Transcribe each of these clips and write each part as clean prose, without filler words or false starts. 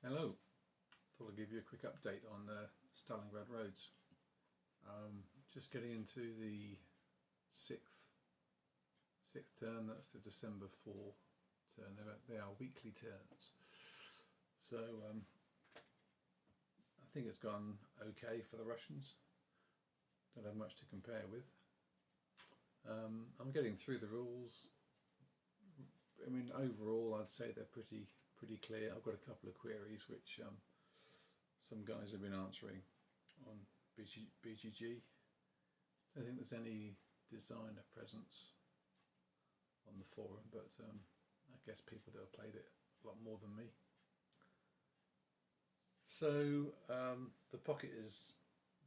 Hello, thought I'd give you a quick update on Stalingrad Roads. Just getting into the sixth turn, that's the December 4 turn. They are weekly turns. So I think it's gone okay for the Russians. Don't have much to compare with. I'm getting through the rules. I mean, overall I'd say they're pretty clear. I've got a couple of queries which some guys have been answering on BGG. I don't think there's any designer presence on the forum, but I guess people that have played it a lot more than me. So the pocket is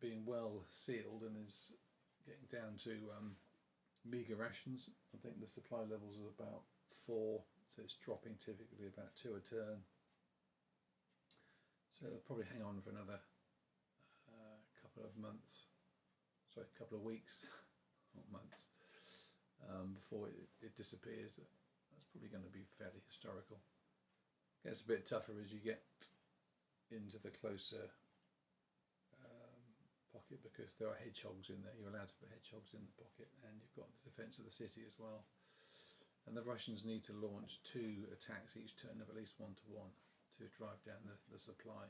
being well sealed and is getting down to meagre rations. I think the supply levels are about 4, so it's dropping typically about 2 a turn. So it'll probably hang on for another couple of weeks, not months, before it disappears. That's probably going to be fairly historical. It gets a bit tougher as you get into the closer pocket, because there are hedgehogs in there. You're allowed to put hedgehogs in the pocket, and you've got the defence of the city as well. And the Russians need to launch 2 attacks each turn of at least 1-1 to drive down the supply.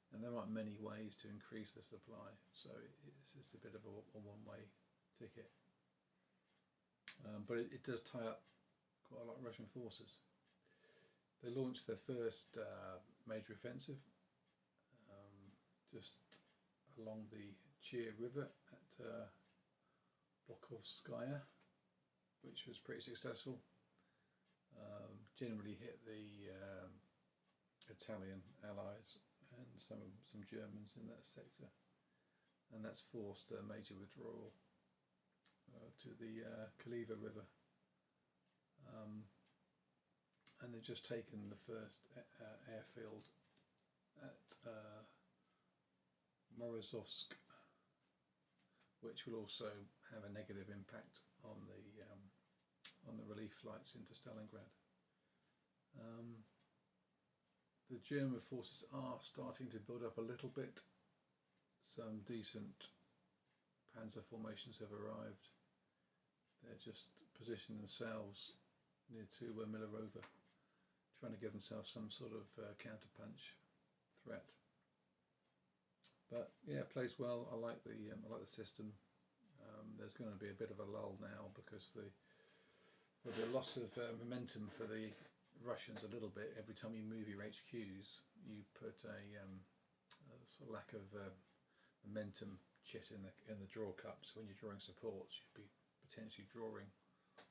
And there aren't many ways to increase the supply, so it's a bit of a one-way ticket. But it does tie up quite a lot of Russian forces. They launched their first major offensive just along the Chir River at Bokovskaya, which was pretty successful. Generally hit the Italian allies and some Germans in that sector, and that's forced a major withdrawal to the Kaliva River. And they've just taken the first airfield at Morozovsk, which will also have a negative impact on the relief flights into Stalingrad. The German forces are starting to build up a little bit. Some decent panzer formations have arrived. They're just positioning themselves near to Milarova, trying to give themselves some sort of counterpunch threat. But yeah, it plays well. I like the system. There's going to be a bit of a lull now because for the loss of momentum for the Russians a little bit. Every time you move your HQs, you put a sort of lack of momentum chit in the draw cup. So when you're drawing supports, you'd be potentially drawing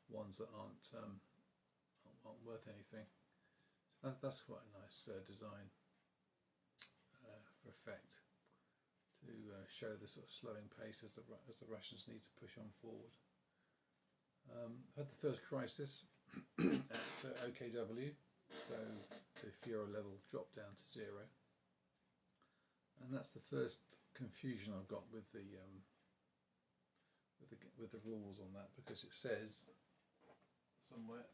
ones that aren't worth anything. So that's quite a nice design for effect, to show the sort of slowing pace as the Russians need to push on forward. I had the first crisis at OKW, so the Fuhrer level dropped down to 0, and that's the first confusion I've got with the rules on that, because it says somewhere.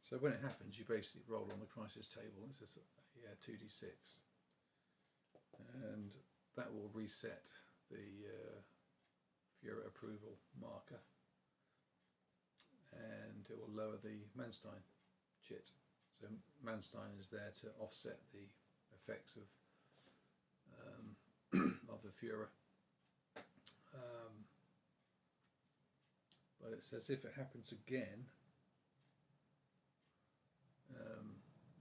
So when it happens, you basically roll on the crisis table. This is a 2d6, and that will reset the Fuhrer approval marker, and it will lower the Manstein chit. So Manstein is there to offset the effects of the Fuhrer. But it says if it happens again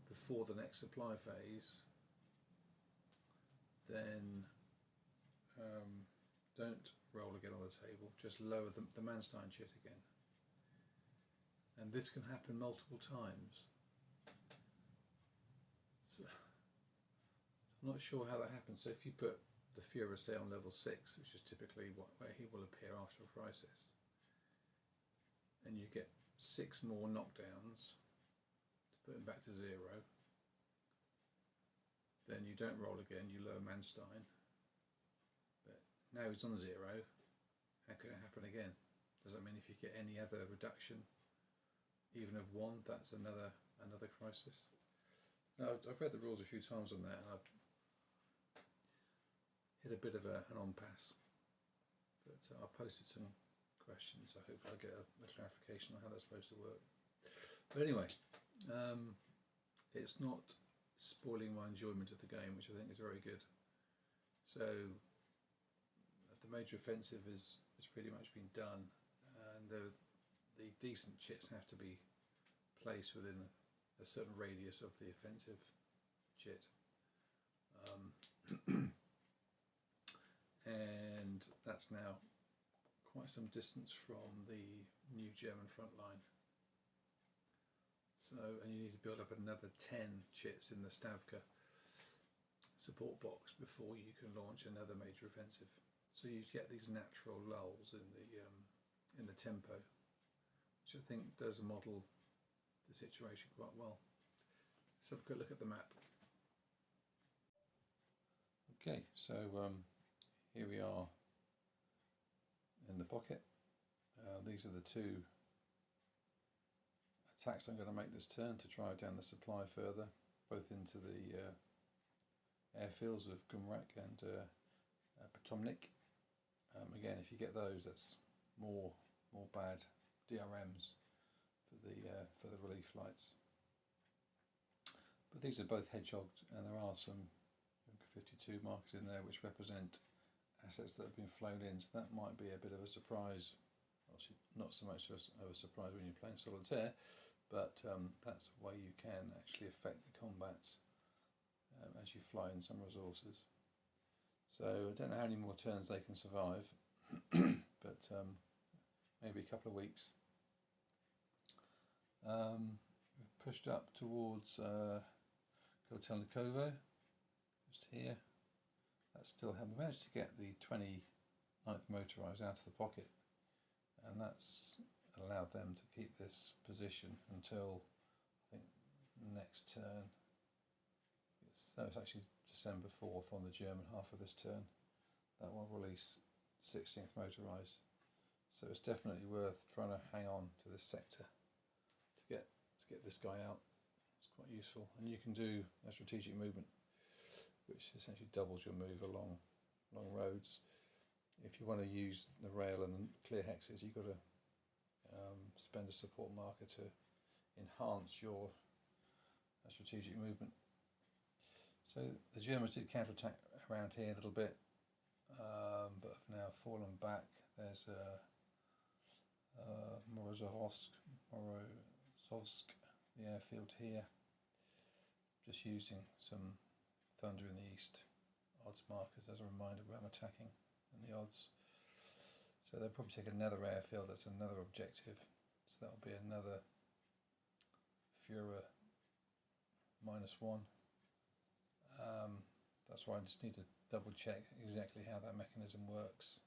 before the next supply phase, then don't roll again on the table, just lower the Manstein chit again. And this can happen multiple times. So I'm not sure how that happens. So if you put the Fuhrer, say, on level 6, which is typically where he will appear after a crisis, and you get 6 more knockdowns to put him back to 0, then you don't roll again, you lower Manstein. But now he's on 0, how could it happen again? Does that mean if you get any other reduction, even of 1, that's another another crisis. Now, I've read the rules a few times on that, and I've hit a bit of an impasse. But I've posted some questions, so hopefully I'll get a clarification on how that's supposed to work. But anyway, it's not spoiling my enjoyment of the game, which I think is very good. So the major offensive is pretty much been done, and the decent chits have to be placed within a certain radius of the offensive chit. And that's now quite some distance from the new German front line. So, and you need to build up another 10 chits in the Stavka support box before you can launch another major offensive. So you get these natural lulls in the tempo, which I think does model the situation quite well. Let's have a quick look at the map. Okay, so here we are in the pocket. These are the two attacks I'm going to make this turn to drive down the supply further, both into the airfields of Gumrak and Potomnik. Again, if you get those, that's more bad DRMs for the relief flights. But these are both hedgehogged, and there are some 52 markers in there which represent assets that have been flown in, so that might be a bit of a surprise. Obviously not so much of a surprise when you're playing solitaire, but that's a way you can actually affect the combats as you fly in some resources. So I don't know how many more turns they can survive, but maybe a couple of weeks. We've pushed up towards Kotelnikovo, just here. That's still happening. We managed to get the 29th motorised out of the pocket, and that's allowed them to keep this position until I think next turn. It's actually December 4th on the German half of this turn. That will release 16th motorised. So it's definitely worth trying to hang on to this sector to get this guy out. It's quite useful, and you can do a strategic movement, which essentially doubles your move along roads. If you want to use the rail and clear hexes, you've got to spend a support marker to enhance your strategic movement. So the Germans did counterattack around here a little bit, but have now fallen back. There's Morozovsk, the airfield here. Just using some thunder in the east odds markers as a reminder where I'm attacking and the odds. So they'll probably take another airfield. That's another objective. So that'll be another Führer -1. That's why I just need to double check exactly how that mechanism works,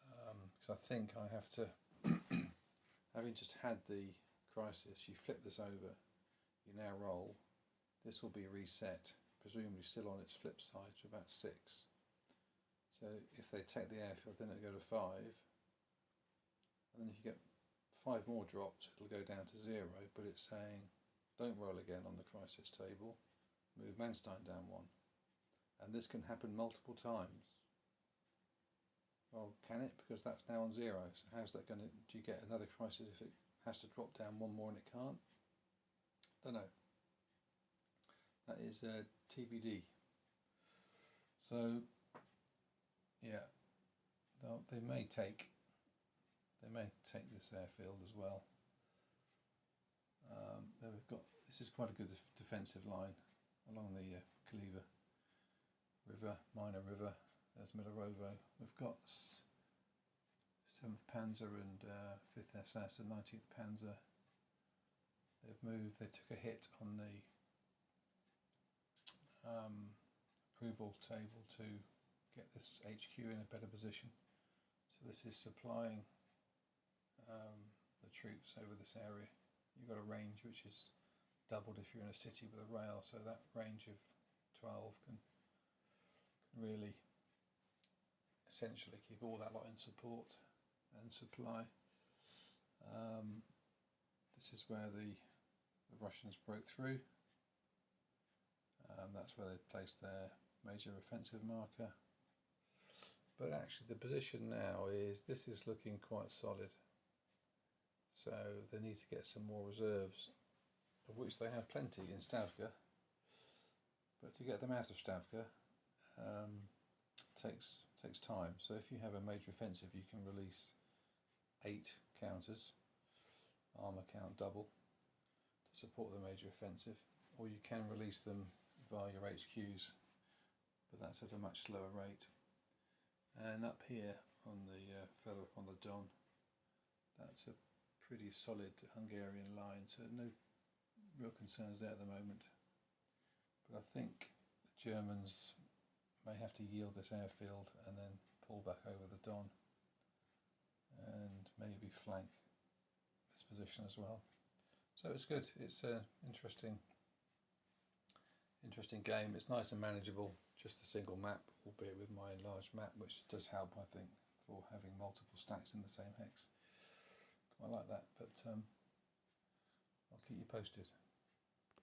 because I think I have to, having just had the crisis, you flip this over, you now roll, this will be reset, presumably still on its flip side to about 6. So if they take the airfield, then it'll go to 5, and then if you get 5 more dropped, it'll go down to 0, but it's saying don't roll again on the crisis table, move Manstein down 1. And this can happen multiple times. Well, can it? Because that's now on 0. So how's that going to, do you get another crisis if it has to drop down 1 more and it can't? Don't know. That is TBD. So, yeah, they may take this airfield as well. There we've got, this is quite a good defensive line along the Kaliva River, Minor River. There's Milorovo. We've got 7th Panzer and 5th SS and 19th Panzer. They've moved. They took a hit on the approval table to get this HQ in a better position. So this is supplying the troops over this area. You've got a range which is doubled if you're in a city with a rail, so that range of 12 can really essentially keep all that lot in support and supply. This is where the the Russians broke through. That's where they placed their major offensive marker. But actually the position now is, this is looking quite solid. So they need to get some more reserves, of which they have plenty in Stavka. But to get them out of Stavka takes time. So if you have a major offensive, you can release 8 counters, armour count double, to support the major offensive, or you can release them via your HQs, but that's at a much slower rate. And up here on the further up on the Don, that's a pretty solid Hungarian line, so no real concerns there at the moment. But I think the Germans may have to yield this airfield and then pull back over the Don and maybe flank this position as well. So it's good. It's an interesting game. It's nice and manageable, just a single map, albeit with my enlarged map, which does help, I think, for having multiple stacks in the same hex. Quite like that, but I'll keep you posted.